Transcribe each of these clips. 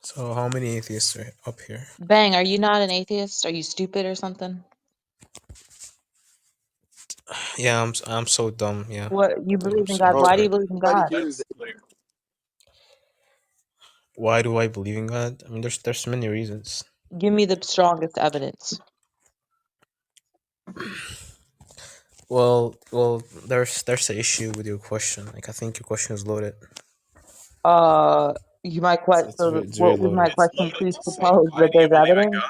So how many atheists are up here? Bang, are you not an atheist? Are you stupid or something? Yeah, I'm so dumb. Yeah, What, you I'm believe in so God? Bro, Why do you retarded. believe in everybody God? here is Why do I believe in God? I mean, there's many reasons. Give me the strongest evidence. Well, there's an issue with your question. Like, I think your question is loaded. You might It's very what would my loaded. question presuppose that there's evidence?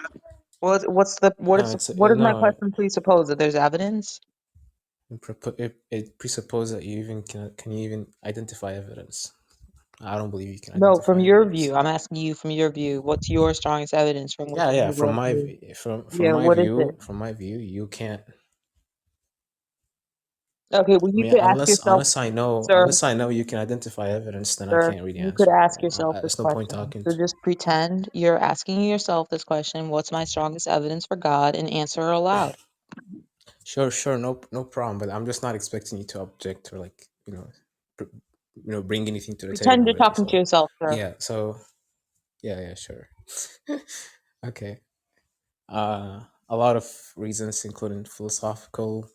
No, What is my no. question presuppose that there's evidence? It presupposes that you even can you even identify evidence. I don't believe you can No, from identify your evidence. view. I'm asking you from your view. What's your strongest evidence from what Yeah, you yeah. have read through? From Yeah, my what is it? view, you can't. Okay, well I you mean, could ask yourself, sir, unless I know you can identify evidence, then I sir, can't really you could answer it. ask Right? yourself this There's no point question. talking So to. just pretend you're asking yourself this question, what's my strongest evidence for God, and answer aloud. Sure, no problem. But I'm just not expecting you to object or like br- bring anything to the Pretend table, you're really. talking to So yourself, sir. yeah, yeah, sure. Okay. A lot of reasons, including philosophical,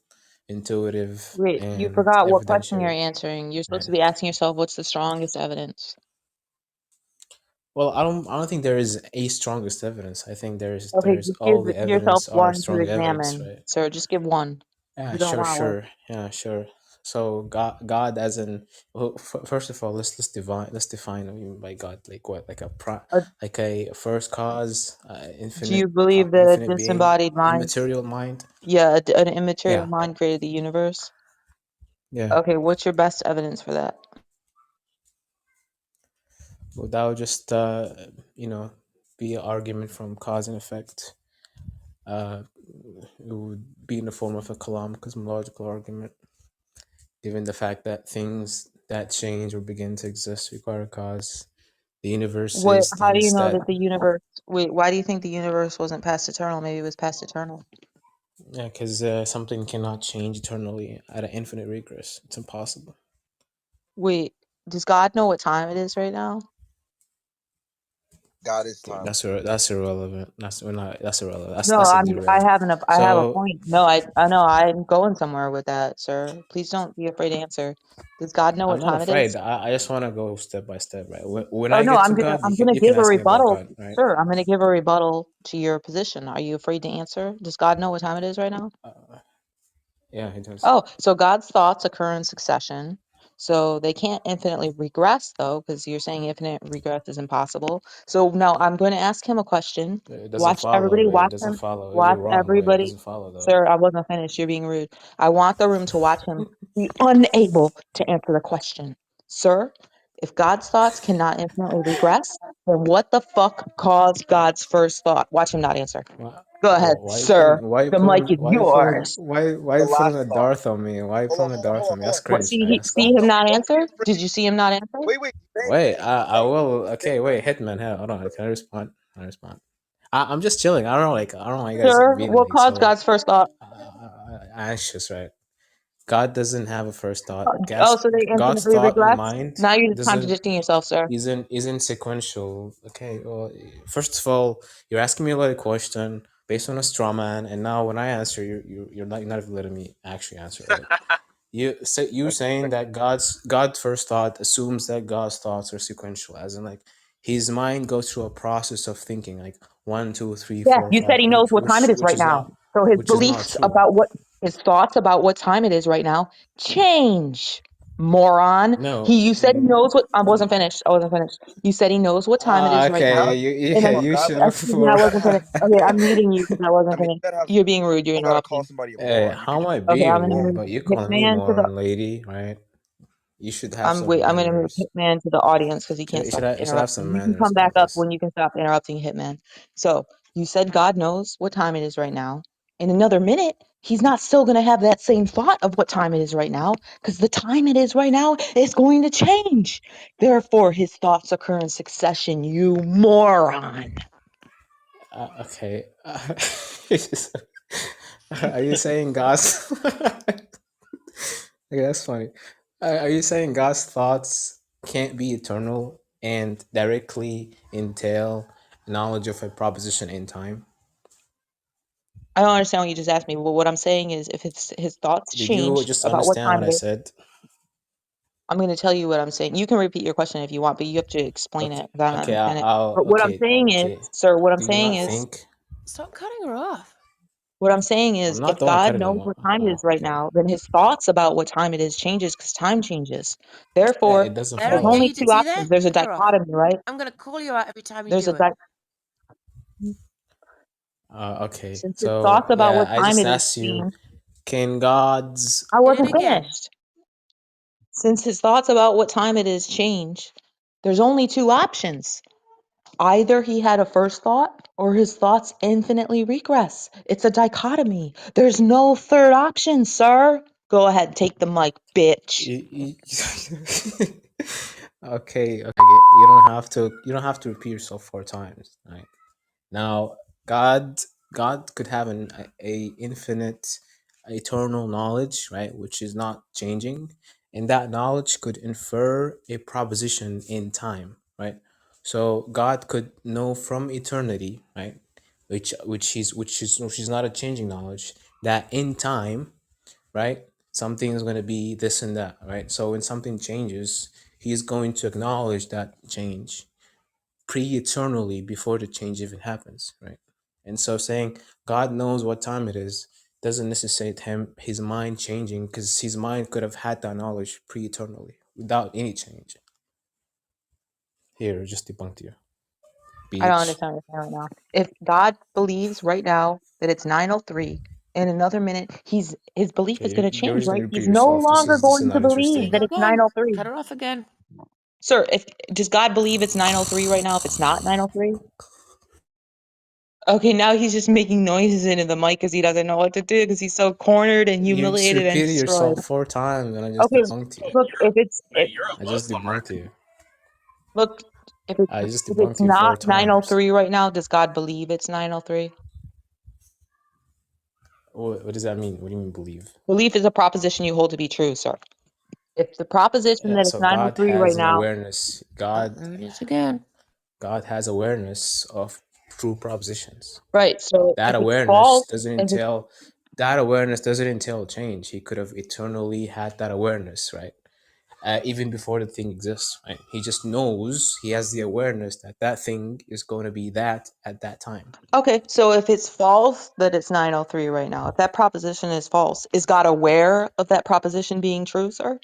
intuitive, Wait, you and forgot what question you're evidentiary. answering. You're supposed Right. to be asking yourself, what's the strongest evidence? Well, I don't think there is a strongest evidence. I think Okay, there's just give all the yourself evidence are one to strong evidence, examine. right? Sir, just give one. Yeah, You don't want to. sure. Yeah, sure. So God as in well, first of all, let's define what we mean by God. Like what? Uh, Like a first cause, do you believe that a infinite being, disembodied mind, immaterial mind. yeah, an immaterial Yeah, mind created the universe? yeah. Okay, what's your best evidence for that? Without just be an argument from cause and effect. Uh, it would be in the form of a Kalam cosmological argument, given the fact that things that change or begin to exist require a cause. The universe What? is How do you things know that, that the universe? Wait, why do you think the universe wasn't past eternal? Maybe it was past eternal. yeah, because something cannot change eternally at an infinite regress. It's impossible. Wait, does God know what time it is right now? God is time. That's irrelevant. We're not. That's irrelevant. No, That's a derail. I have a So point. No, I know I'm going somewhere with that, sir. Please don't be afraid to answer. Does God know I'm what not time it afraid. is? I just want to go step by step, right? When Oh I no, get to God, I'm gonna you can give a ask me about rebuttal, God, right? sir. I'm gonna give a rebuttal to your position. Are you afraid to answer? Does God know what time it is right now? Uh, yeah, he does. Oh, so God's thoughts occur in succession. So they can't infinitely regress, though, because you're saying infinite regress is impossible. So now I'm going to ask him a question. It doesn't Watch It doesn't him, follow. You're watch wrong. Wait, it everybody. doesn't follow though. Sir, I wasn't finished. You're being rude. I want the room to watch him be unable to answer the question. Sir, if God's thoughts cannot infinitely regress, then what the fuck caused God's first thought? Watch him not answer. Why, Go ahead, sir. The mic is yours. why The you putting last a thought. Darth on me? Why you putting a Darth on me? That's What? cringe, man. That's See cringe. him not Don't answer? get afraid. Did you see him not answer? Wait, bang, Wait, bang. I will. Okay, wait, Hitman. Hold on. Can I respond? Can I respond? I'm just chilling. I don't know why you guys Sir, being what like caused so God's first thought? anxious, right? God doesn't have a first thought. Oh, so they God's infinitely thought and regress? mind Now you're just doesn't contradicting yourself, sir. isn't sequential. Okay, well, first of all, you're asking me a lot of question based on a straw man, and now when I answer, you're not even letting me actually answer. Right? You saying that God's first thought assumes that God's thoughts are sequential, as in like his mind goes through a process of thinking, like one, two, three, Yes, four, you said five, he knows what time it is right now. So true. his thoughts about what time it is right now change. Moron. No. You said he knows what I wasn't finished. I wasn't finished. You said he knows what time it is right now. Okay. And then You should have excuse me, I before. wasn't finished. Okay, I'm muting you because I I wasn't mean, finished. You're being rude, you're don't gotta call interrupting. somebody a Hey, moron. You how could am just I Okay, I'm being gonna moron? move But you calling me Hitman to the moron, lady, right? You should have some I'm gonna move manners. Hitman to the audience because he can't stop You should have interrupting. some You can manners come back about up this. when you can stop interrupting Hitman. So you said God knows what time it is right now. In another minute, he's not still gonna have that same thought of what time it is right now, because the time it is right now is going to change. Therefore, his thoughts occur in succession, you moron. Okay. Are you saying God's? Okay, that's funny. Are you saying God's thoughts can't be eternal and directly entail knowledge of a proposition in time? I don't understand what you just asked me. Well, what I'm saying is, if his thoughts Did you changed just about what understand time what I it is, said? I'm going to tell you what I'm saying. You can repeat your question if you want, but you have to explain Okay, it because I don't okay, understand it. I'll But what I'm okay, saying is, okay. sir, what I'm Do you saying not is, think Stop cutting her off. what I'm saying I'm is, not if the one God cutting knows them off? what time it is Oh, right okay. now, then his thoughts about what time it is changes because time changes. Yeah, Therefore, it doesn't I there's don't get follow. only you to two see options. that? There's a Cut her off. dichotomy, right? I'm gonna call you out every time you There's do a it. Okay, since his so thoughts about yeah, what I time just it is asked you, change. can God's I Hit it wasn't again. finished. Since his thoughts about what time it is change, there's only two options. Either he had a first thought or his thoughts infinitely regress. It's a dichotomy. There's no third option, sir. Go ahead, take the mic, bitch. okay, okay, you don't have to repeat yourself 4 times, right? Now, God, God could have a infinite, eternal knowledge, right, which is not changing, and that knowledge could infer a proposition in time, right? So God could know from eternity, right, which is not a changing knowledge, that in time, right, something is going to be this and that, right? So when something changes, He's going to acknowledge that change pre-eternally before the change even happens, right? And so saying God knows what time it is doesn't necessitate his mind changing, because his mind could have had that knowledge pre-eternally without any change. Here, just debunked you, I don't bitch. understand what you're saying right now. If God believes right now that it's 9:03, in another minute, his belief Okay, is going to you're change, just gonna right? repeat He's no yourself. This longer is this is going to not believe interesting. that She's it's gone. 9:03. Cut her off again. Sir, if does God believe it's 9:03 right now if it's not 9:03? Okay, now he's just making noises into the mic because he doesn't know what to do because he's so cornered and You just humiliated and repeated destroyed. yourself 4 times, and I just Okay, debunked you. look, if it's if I just debunked you. look I just if it's debunked you not 4 times. 9:03 right now, does God believe it's 9:03? What does that mean? What do you mean believe? Belief is a proposition you hold to be true, sir. If the proposition Yeah, that it's so God 9:03 right has an now, awareness. Oh, God there it is again. God has awareness of true propositions. right? So That if it's awareness false, doesn't if it's entail that awareness doesn't entail change. He could have eternally had that awareness, right? Even before the thing exists, right? He just knows, he has the awareness that that thing is going to be that at that time. okay, so if it's false that it's 9:03 right now, if that proposition is false, is God aware of that proposition being true, sir?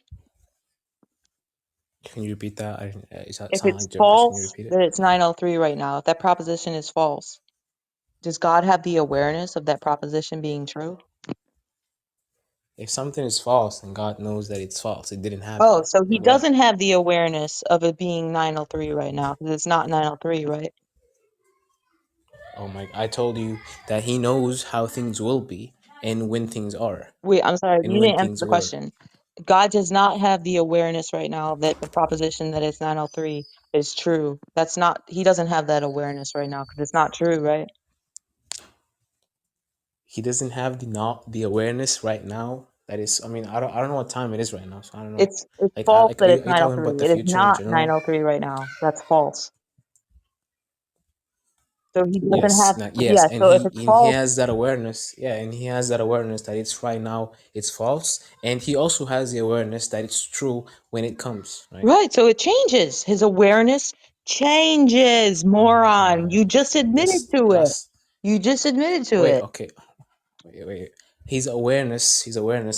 Can you repeat that? It If sound it's like gibberish. Can you false repeat it? that it's 9:03 right now, if that proposition is false, does God have the awareness of that proposition being true? If something is false, then God knows that it's false. It didn't Oh, happen. so he Then what? doesn't have the awareness of it being 9:03 right now because it's not 9:03, right? Oh my! I told you that He knows how things will be and when things are Wait, I'm sorry, and you when didn't answer things the were. question. God does not have the awareness right now that the proposition that it's 9:03 is true. That's not, he doesn't have that awareness right now because it's not true, right? He doesn't have the not the awareness right now. That is, I mean, I don't know what time it is right now, so I don't know. It's Like, false like that it's are you talking 9:03. about the It is future in not general? 9:03 right now. That's false. So he doesn't Yes, have, yes, yeah, and so if he it's and he false, has that awareness. Yeah, and he has that awareness that it's right now, it's false, and he also has the awareness that it's true when it comes. Right? right, so it changes. His awareness changes, Oh my moron. God, You just admitted this to it. that's You just admitted to wait. it. Okay, wait. His awareness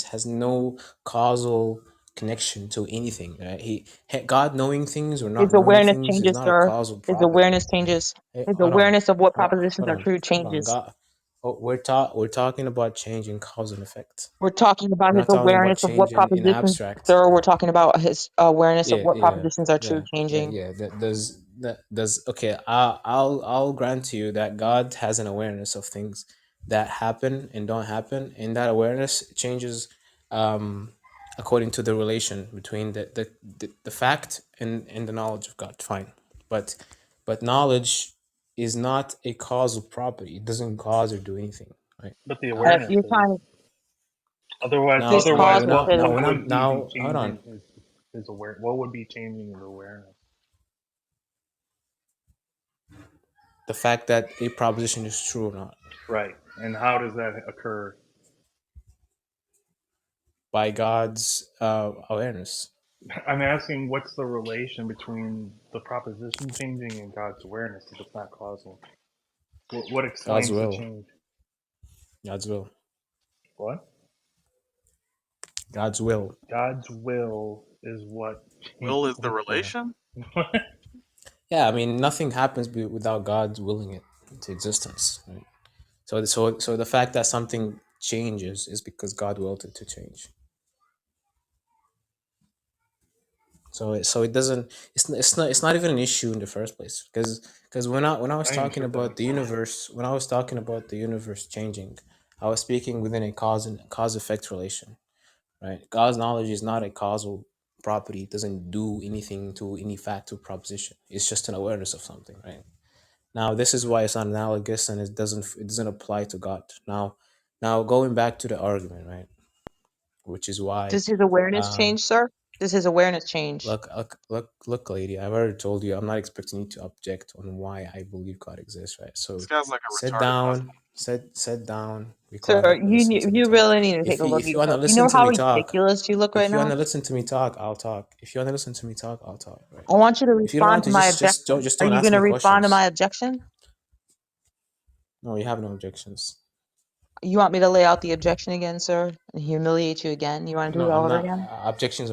has no causal connection to anything. Right? God knowing things or His not knowing awareness things is changes, not a sir. causal His property. awareness changes. Hey, His hold on, awareness of what hold, propositions hold are on, true hold on. changes. God, oh, we're talking about change in cause and effect. We're talking about We're his not talking about awareness of what change in propositions, abstract. sir. We're talking about his awareness of Yeah, what yeah, propositions are true yeah, yeah, changing. yeah. That does okay. I'll grant to you that God has an awareness of things that happen and don't happen, and that awareness changes um according to the relation between the fact and the knowledge of God. Fine, but knowledge is not a causal property. It doesn't cause or do anything, right? But the Um, awareness You're is. trying to Otherwise, his now otherwise, cause when what I what when I'm would he be now hold on. changing his aware? What would be changing his awareness? the fact that a proposition is true or not. Right. And how does that occur? By God's awareness. I'm asking what's the relation between the proposition changing and God's awareness if it's not causal? What God's explains the will. change? God's will. What? God's will. God's will is what? Will is the What relation? Yeah, I mean, nothing happens without God's willing it into existence. Right? So the fact that something changes is because God willed it to change. So it doesn't. It's not even an issue in the first place because when I was Not even talking sure if that about makes the sense. universe, when I was talking about the universe changing, I was speaking within a cause effect relation. Right? God's knowledge is not a causal property. It doesn't do anything to any fact or proposition. It's just an awareness of something. Right? Now this is why it's not analogous and it doesn't apply to God. Now going back to the argument, right? Which is why Does his awareness um, change, sir? Does his awareness change? look, lady. I've already told you. I'm not expecting you to object on why I believe God exists, right? This So, guy's like a sit retarded Muslim. down. Sit down. Be Sir, quiet and listen to me you talk. really need to take a look at If you wanna yourself. You listen know to how me talk, ridiculous you look right if you now? wanna listen to me talk, I'll talk. If you wanna listen to me talk, I'll talk. Right? I want you to If you don't want respond to to, my don't objection. just Are don't you ask going to me respond to questions. my objection? No, you have no objections. You want me to lay out the objection again, sir, and humiliate you again? You want to do No, it all I'm over not. again? Objections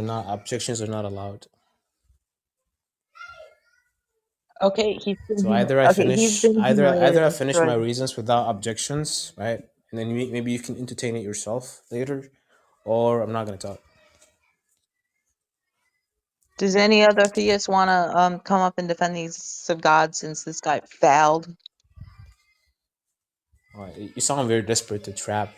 are not allowed. Okay, So he's been humiliated either I and finish my destroyed. reasons without objections, right? And then maybe you can entertain it yourself later, or I'm not gonna talk. Does any other theist want to come up and defend these of God since this guy failed? You sound very desperate to trap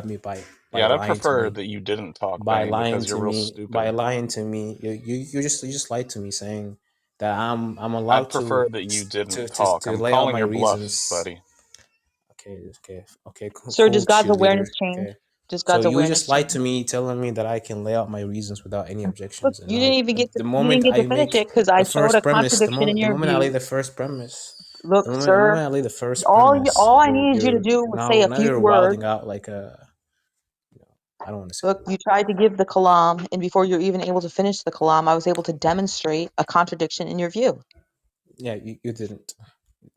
me by Yeah, I'd lying to prefer me, that you didn't talk, Benny, because you're real by stupid. lying to me. You just lied to me saying that I'm I'd allowed prefer that you didn't talk. to I'm lay out calling my your bluff, reasons. buddy. Okay, Sir, cool does God's cheerleader. awareness change? Okay, Does so God's you awareness just lied change? to me, telling me that I can lay out my reasons without any Look, objections, and you now didn't even get to the you didn't moment get to I finish make it because I the showed a first premise, contradiction in the your moment I lay view. the first premise, Look, sir, all I needed you to you're do was say a now few you're words. wilding out like a, I don't want to say Look, the you word. tried to give the kalam, and before you're even able to finish the kalam, I was able to demonstrate a contradiction in your view. Yeah, you didn't.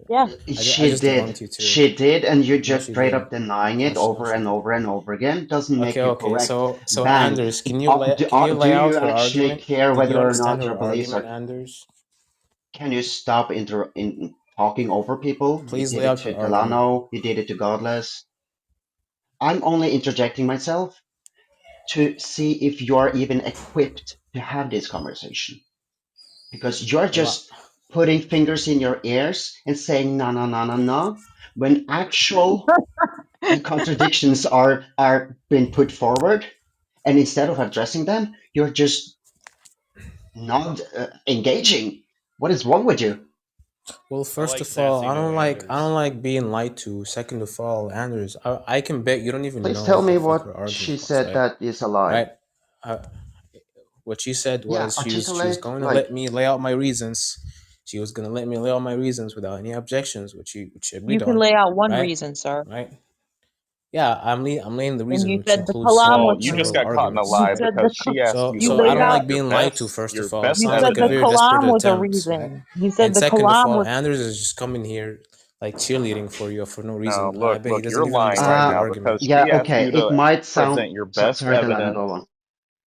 Yeah. I She just did. debunked you too. She did, and you're No, just she straight up didn't. denying No, it she, no, over she and didn't. over and over again. Doesn't make you Okay. correct. So Bang. Anders, can you Do lay you out her actually argument? care Did you whether or understand not her your beliefs argument, are... Anders? Can you stop in talking over people? You Please did lay it out to her argument. Delano. You did it to Godless. I'm only interjecting myself to see if you're even equipped to have this conversation. Because you're Well, just putting fingers in your ears and saying no, no, no, no, no, when actual contradictions are being put forward, and instead of addressing them, you're just not engaging. What is wrong with you? I first like of all, sassy new I don't Anders. like being lied to. Second of all, Anders, I can bet you don't even Please know tell what the me fuck what her she argument was, said right? that is a lie. Right? Uh, what she said Yeah, was she was articulate, going to let like... me lay out my reasons. She was going to let me lay out my reasons without any objections, which she You agreed can on, lay out one right? reason, sir. Right? Yeah, I'm laying the And reason, you which said the includes kalam Well, was you the just several got reason. caught in a arguments. You lie said because she asked you you to So I laid lay don't out out like your being lied to. First of all, it best you sounds said like a the very evidence. desperate kalam was a attempt, right? reason. You said And the second of kalam all, was Anders is just coming here like cheerleading for you for no No, reason. I look, bet he you're doesn't even lying right understand the Uh, now argument. because yeah, she asked okay, you it to might sound... present your best Sorry, Delano, evidence. go on.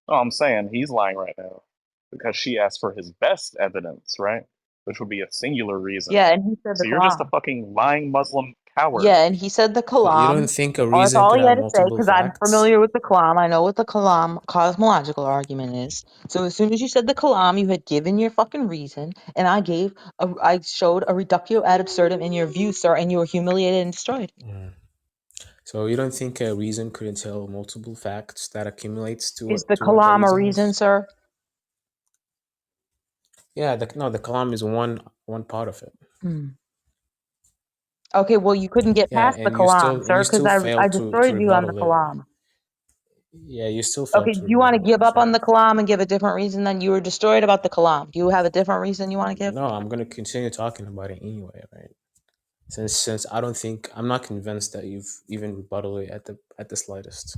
Oh, I'm saying he's lying right now because she asked for his best evidence, right? Which would be a singular reason. yeah, and he said the So you're just a kalam. fucking lying Muslim coward. Yeah, and he said the You don't kalam. think a That's reason all could he have had to say multiple because I'm facts? familiar with the kalam. I know what the kalam cosmological argument is. So as soon as you said the kalam, you had given your fucking reason, and I showed a reductio ad absurdum in your view, sir, and you were humiliated and destroyed. Mm. So you don't think a reason could entail multiple facts that accumulates Is the to what the kalam a reason reason, is? sir? Yeah, the kalam is one part of it. Hmm. Okay, well, you couldn't get Yeah, past the kalam, and you sir, because still I failed to destroyed you on the rebuttal it. kalam. Yeah, you still Okay, failed do to you want to rebuttal it. give I'm up on sorry. the kalam and give a different reason than you were destroyed about the kalam? Do you have a different reason you want to give? No, I'm gonna continue talking about it anyway, right? since I don't think I'm not convinced that you've even rebutted it at the slightest.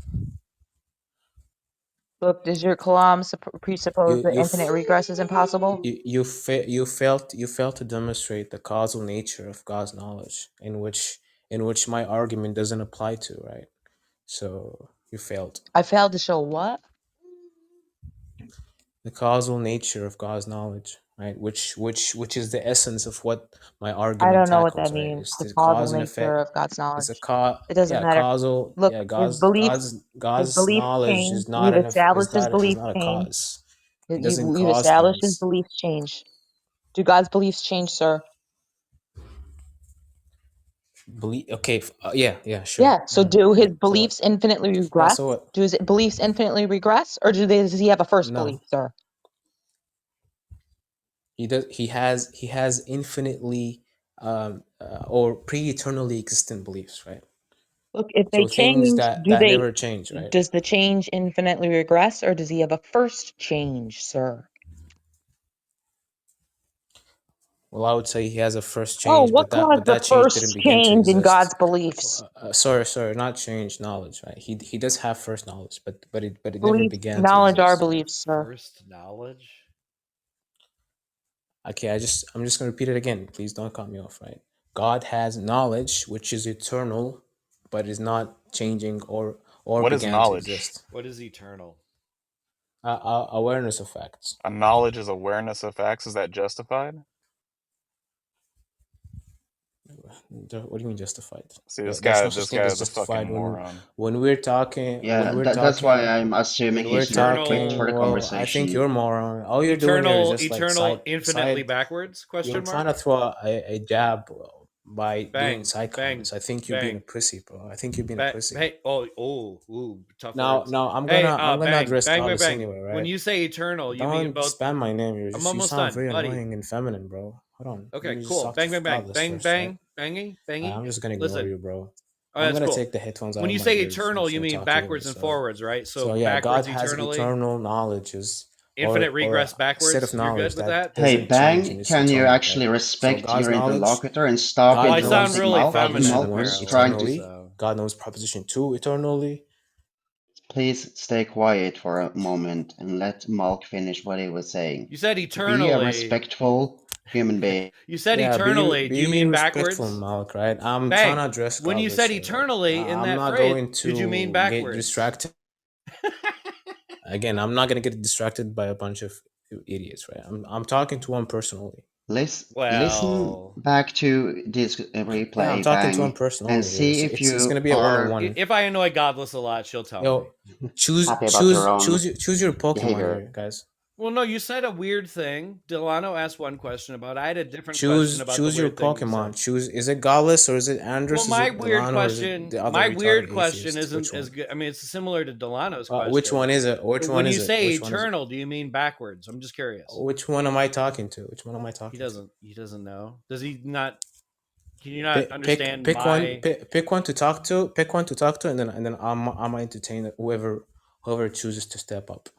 Look, does your kalam presuppose You that you infinite f- regress is impossible? you failed to demonstrate the causal nature of God's knowledge, in which my argument doesn't apply to, right? So you failed. I failed to show what? The causal nature of God's knowledge, right? Which is the essence of what my I argument don't know what tackles, that right? means. It's The the causal cause and nature effect. of God's It's a knowledge. It doesn't matter. causal, Look, yeah, his God's beliefs knowledge change. is not We've established his is beliefs not a change. cause. It doesn't We've cause established his things. beliefs change. Do God's beliefs change, sir? Believe, okay, yeah, sure. Yeah. So do his So what? beliefs infinitely Yeah, regress? so what? Do his beliefs infinitely regress, or does he have a first No, belief, sir? he does. He has infinitely or pre-eternally existent beliefs, right? Look, if they So things change, that never change, right? does the change infinitely regress, or does he have a first change, sir? Well, I would say he has a first Oh, change, what caused but the that change didn't first begin to change in exist. God's beliefs? Sorry, not change knowledge, right? He does have first knowledge, but it never Beliefs, began to knowledge are exist, right? beliefs, sir. First knowledge? Okay, I'm just gonna repeat it again. Please don't cut me off, right? God has knowledge which is eternal, but is not changing or What is began to knowledge? exist. What is eternal? Awareness of facts. A knowledge is awareness of facts. Is that justified? What do you mean justified? See, There's no such this thing guy as is a fucking justified moron. when we're talking Yeah, that's why I'm assuming when we're he's not fit for Eternal, talking. the Well, I think you're conversation. a moron. All you're doing here is eternal, just like eternal, infinitely side. backwards? You're Question trying mark. to throw a jab by doing Bang, side bang, comments. I think you're being a bang, pussy, bro. I think you're being a bang. pussy. Hey, oh, ooh, tough Now, words. now Hey, I'm gonna bang, address bang, bang, Godless bang. anyway, When right? you say eternal, you mean Don't both. spam my name. I'm You almost sound done, very buddy. annoying and feminine, bro. Hold on. Let Okay, me just cool. talk to Bang, bang, bang, Godless bang, first, right? bang, bangy, bangy. I'm just gonna ignore Listen. you, bro. Oh, I'm that's gonna cool. take the headphones out When of you my say ears and eternal, you start mean talking to you. backwards and forwards, right? So So yeah, God backwards has eternally, eternal knowledges infinite or regress a set of backwards. You're good knowledge with that that? Hey, doesn't change and Bang, is can you eternal, right? actually So respect God's your knowledge, interlocutor and stop Well, I God sound knows interrupting really Malk? feminine, proposition Malk one was apparently. trying to. eternally. So God knows proposition two eternally. Please stay quiet for a moment and let Malk finish what he was saying. you said Be a eternally. respectful human being. You said Yeah, eternally. Do you be mean respectful, backwards? Malik, right? I'm trying Bang. to address When you Godless said here, right? eternally in I'm that not phrase, going did you mean to get backwards? distracted. Again, I'm not going to get distracted by a bunch of idiots, right? I'm talking to one personally. Listen Well, back to this Yeah, I'm replay, talking to one Bang, person and only here. see if It's going you to be a are one-on-one. if I annoy Godless a lot, she'll tell me. Yo, choose happy about your own choose your Pokemon behavior. here, guys. Well, no, you said a weird thing. Delano asked one question about it. I had a different question about the Choose your weird thing you Pokemon. said. Choose, is it Godless or is it Well, Andrus? Is my it weird Delano or is it question, the other retarded atheist? isn't Which as one? good. I mean, it's similar to Delano's Which question. one is it? Which But one when you is it? say Which one is it? eternal, do you mean backwards? I'm just curious. Which one am I talking to? Which one am I He talking to? doesn't. He doesn't know. Does he not? Can you not understand Pick one. my? Pick one to talk to. Pick one to talk to, and then I'm entertain whoever chooses to step up.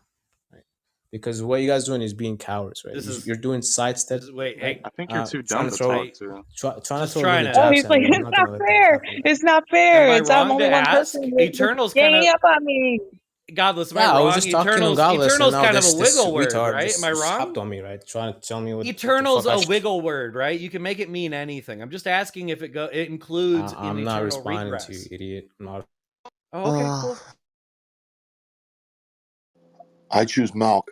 Right? Because what you guys doing is being cowards, right? This is. You're doing sidestep, Wait. right? Hey, I think you're too Trying dumb to to throw talk I to. trying to just throw trying little to. Oh, jabs he's at like, me. I'm it's not not gonna let that fair. happen. It's not Am fair. I It's I'm wrong to only one person ask? just Eternal's kind ganging of. up on me. Godless, am I Yeah, I was wrong? just talking on Eternal's Godless, and now kind of a this wiggle word, retard right? Am I just wrong? hopped on me, right? Trying to tell me what the Eternal's fuck I a should. wiggle word, right? You can make it mean anything. I'm just asking if it includes in I'm not eternal responding to you, regress. idiot. I'm not. Oh, okay, cool. I choose Malk.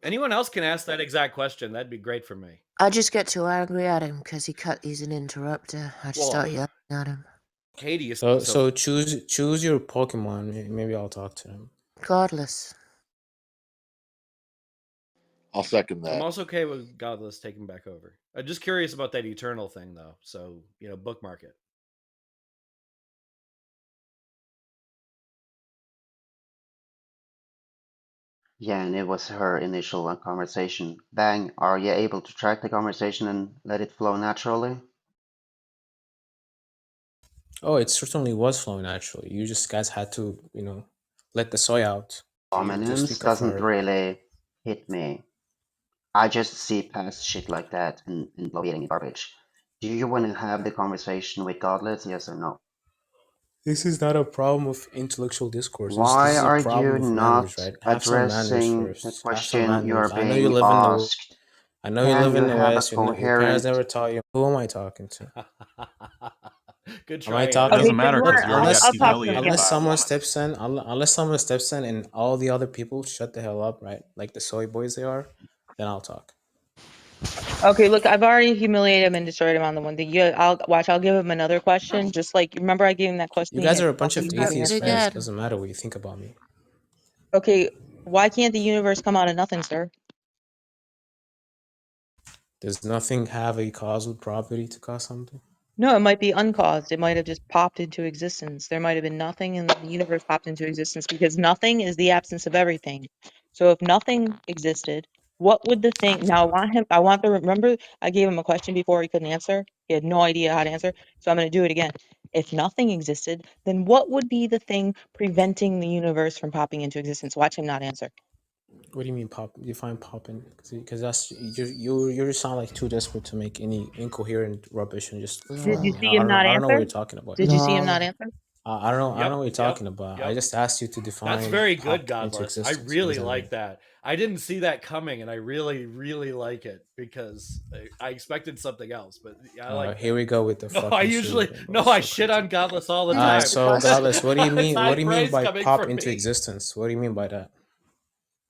Anyone else can ask that exact question. That'd be great for me. I just get too angry at him because he's an interrupter. I just Well, start yelling at him. Katie is So so choose your Pokemon. Maybe I'll talk to him. Godless. I'll second I'm that. also okay with Godless taking back over. I'm just curious about that eternal thing though. So, bookmark it. Yeah, and it was her initial conversation. Bang, are you able to track the conversation and let it flow naturally? Oh, it certainly was flowing naturally. You just guys had to, let the soy out to Dominance speak of doesn't her. really hit me. I just see past shit like that and blow eating garbage. Do you want to have the conversation with Godless? Yes or no? This is not a problem of intellectual discourse. This Why is a are problem you of manners, not right? Have some manners addressing the first. Have some question you are manners. I know you being live in the. asked? I know you Can live you in the have a West. Your parents coherent... never taught you. Who am I talking to? Good Am I try, It talking? Andrew. doesn't Okay, so matter you Look, because want? you already got I'll talk to him humiliated again. unless by a someone woman. steps in, unless someone steps in, and all the other people shut the hell up, right? Like the soy boys they are, then I'll talk. Okay, look, I've already humiliated him and destroyed him on the one thing. Yeah, I'll watch. I'll give him another question. Just like remember, I gave him that question. You He guys had are a bunch of nothing but an atheist Happened answer. friends. It again. doesn't matter what you think about me. Okay, why can't the universe come out of nothing, sir? Does nothing have a causal property to cause something? No, it might be uncaused. It might have just popped into existence. There might have been nothing and the universe popped into existence because nothing is the absence of everything. So if nothing existed, what would the thing now I want to remember I gave him a question before he couldn't answer. He had no idea how to answer. So I'm gonna do it again. If nothing existed, then what would be the thing preventing the universe from popping into existence? Watch him not answer. What do you mean pop? Define popping? Because that's you just sound like too desperate to make any incoherent rubbish and just Did throw you me. Lol. see him not I don't know what answer? you're talking about. Did you see him not Lol. answer? I don't know. I don't know Yep, what you're yep, talking about. I yep. just asked you to That's define very good, pop into Godless. I existence. What does really that mean? like that. I didn't see that coming, and I really, really like it because I expected something else. But I like Here that. we go with the No, I fucking usually pseudo, bro. no, I So shit crazy. on Godless all the All right, Repeat time. the so Godless, question. what do you It's mean? high What do you mean praise by coming pop from into me. existence? What do you mean by that?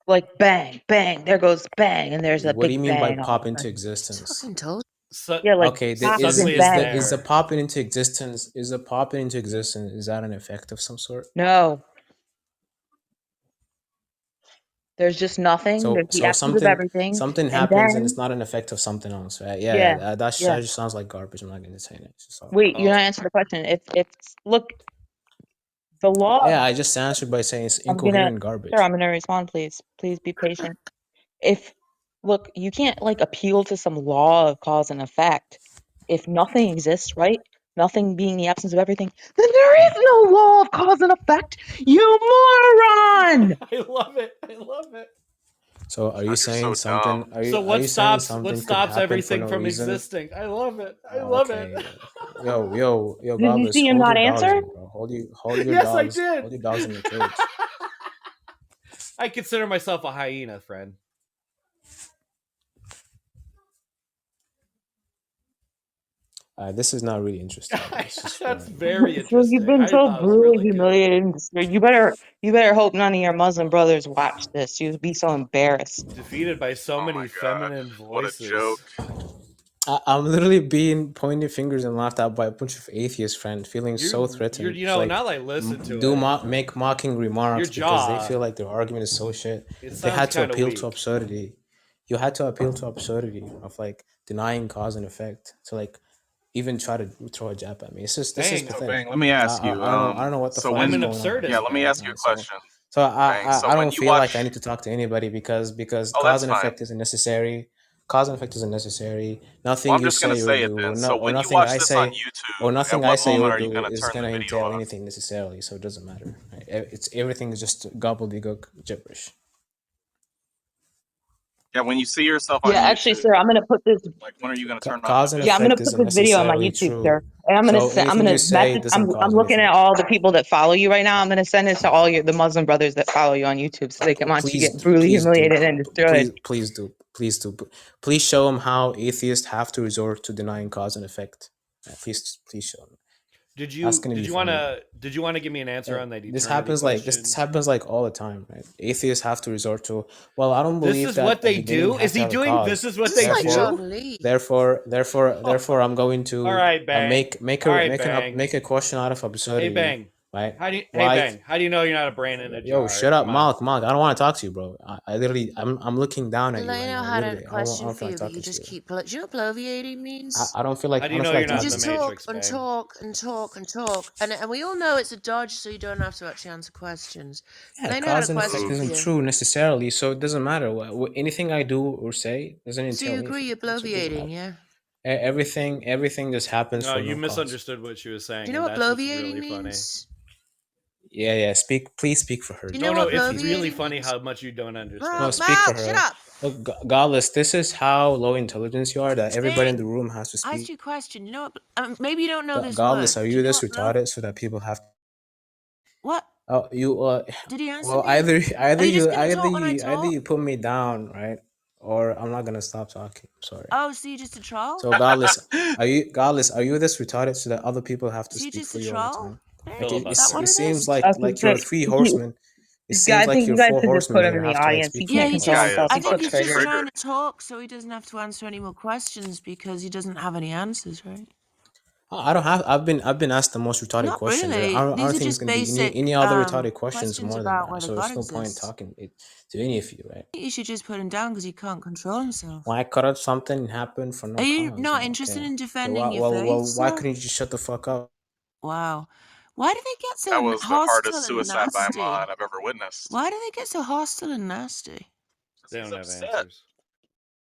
Like bang, bang, there goes bang, and there's a What do you big mean by bang all of pop a into sudden. existence? Fucking told. So, Yeah, like Okay, pop and suddenly it's bang. is the there. popping into existence? Is the popping into existence? Is that an effect of some sort? No, there's just nothing. There's the So absence of everything, something and happens and it's then not an effect of something else, right? yeah, That yeah. just sounds like garbage. I'm not gonna say it. It's just all. Wait, you're not Oh, answering the question. If look, the law. Yeah, I just answered by saying it's I'm gonna, incoherent sir. garbage. I'm gonna respond, please. Please be patient. If look, you can't like appeal to some law of cause and effect. If nothing exists, right? Nothing being the absence of everything, then there is no law of cause and effect. You moron! I love it. I love it. So are you God, you're so saying dumb. something? So Are you saying what something could stops happen for everything no from reason? existing? I love it. I love it. Okay. Yo, Did you Godless, see him hold not your dogs answer? in, bro. Yes, I did. Hold your dogs in the cage. I consider myself a hyena, friend. This is not really interesting, bro. It's just That's boring. very So you've interesting. been I so thought it was brutally really good. humiliated and destroyed. You better hope none of your Muslim brothers watch this. You'd be so embarrassed. Defeated by so Oh my many god, feminine what a voices. joke! I'm literally being pointed fingers and laughed at by a bunch of atheist friends, feeling so You're threatened. you Just know, like now that I listen to it, make mocking your remarks because they jaw, feel like their argument is so shit. it They sounds had to kind of appeal to weak. absurdity. You had to appeal to absurdity of like denying cause and effect to like even try to throw a jab at me. It's just this is Bang, So pathetic. Bang, let me ask you. I don't know what the So fuck I'm is an when, going on yeah, absurdist, here. let me man. ask you a So question. so Bang. So I when don't you feel like I watch, need to talk to anybody because oh, cause that's and fine. effect isn't necessary. Cause and effect isn't necessary. Well, Nothing I'm you just gonna say or say it do, then. So or when you nothing watch I this on say, or YouTube, nothing at I what say moment or are you do gonna is turn the gonna video entail off? anything necessarily. So it doesn't matter. Right? It's everything is just gobbledygook gibberish. Yeah, when you see yourself on Yeah, actually, YouTube, sir, I'm gonna put this. like when are you gonna turn off the Cause and Yeah, I'm video? gonna effect put isn't this video on my necessarily YouTube, sir, true. and So I'm anything gonna you say message. doesn't I'm cause looking at anything. all the people that follow you right now. I'm gonna send this to all the Muslim brothers that follow you on YouTube, so they can watch you get brutally humiliated and destroyed. Please show them how atheists have to resort to denying cause and effect. Please show them. That's gonna be funny. Did you want to give me an answer on that This eternity happens like this question? happens like all the time, right? Atheists have to resort to, well, I don't This believe is that what a they beginning do? has Is to he have a doing this cause. is what This is they like Therefore, do? John Lee. therefore, I'm going All to right, Bang. All right, Bang. make a question out of Hey, absurdity, Bang. right? Hey, Why? Bang. How do you know you're not a brain in a Yo, jar? shut up, Come on. Mark. I don't want to talk to you, bro. I literally, I'm looking down at you right Elena now. had a Literally, I question don't for feel like you, but you talking to just you. keep. Do you know what bloviating means? How do I you don't know feel you're like You not in talking the just to you. talk Matrix, and Bang? talk and talk and talk, and we all know it's a dodge, so you don't have to actually answer questions. Yeah, Elena had a cause and effect question Ooh. for isn't you. true necessarily, so it doesn't matter. Anything I do or say doesn't So entail you agree anything, you're right? So it doesn't bloviating, matter. yeah? Everything just happens No, for you no cause. misunderstood what she was Do saying, you know and what that's what's bloviating really funny. means? Yeah. Please speak for her. You know No, what, it's Bobby? really funny how much you don't understand. No, speak for Mark, shut her. up. Look, Godless, this is how low intelligence you are, that everybody in the room has to I asked speak. you a question. You know what? Maybe you don't know this Godless, word. are Do you know this what retarded so that people have? What? Oh, you. Did he answer Well, me? either Are you just gonna talk when I either talk? you put me down, right, or I'm not gonna stop talking. I'm sorry. Oh, so you're just a troll? So Are you this retarded so that other people have to So you're speak just for a you all the troll? time? Like Really? Is that what it it seems is? like you're three horsemen. It seems I like think you're you guys four could just horsemen put that him you in the have to like audience. speak He for Yeah, all can't the he's control time. This guy himself. is I He's so think fucking he's just triggered. trying triggered. to talk so he doesn't have to answer any more questions because he doesn't have any answers, right? I don't have. I've been asked the most retarded Not questions. Right? really. I These don't are think it's just gonna be any basic other retarded questions questions more than about that. whether So God there's no point in exists. talking to any of you, right? You should just put him down because he can't control himself. Why cut up something happened for no Are you cause? not interested Okay. in Okay. defending your faith, Why sir? couldn't you just shut the fuck up? Wow. Why do they get That so was the hostile hardest and suicide by a nasty? mod I've ever witnessed. Why do they get so hostile and nasty? They He's don't have upset. answers.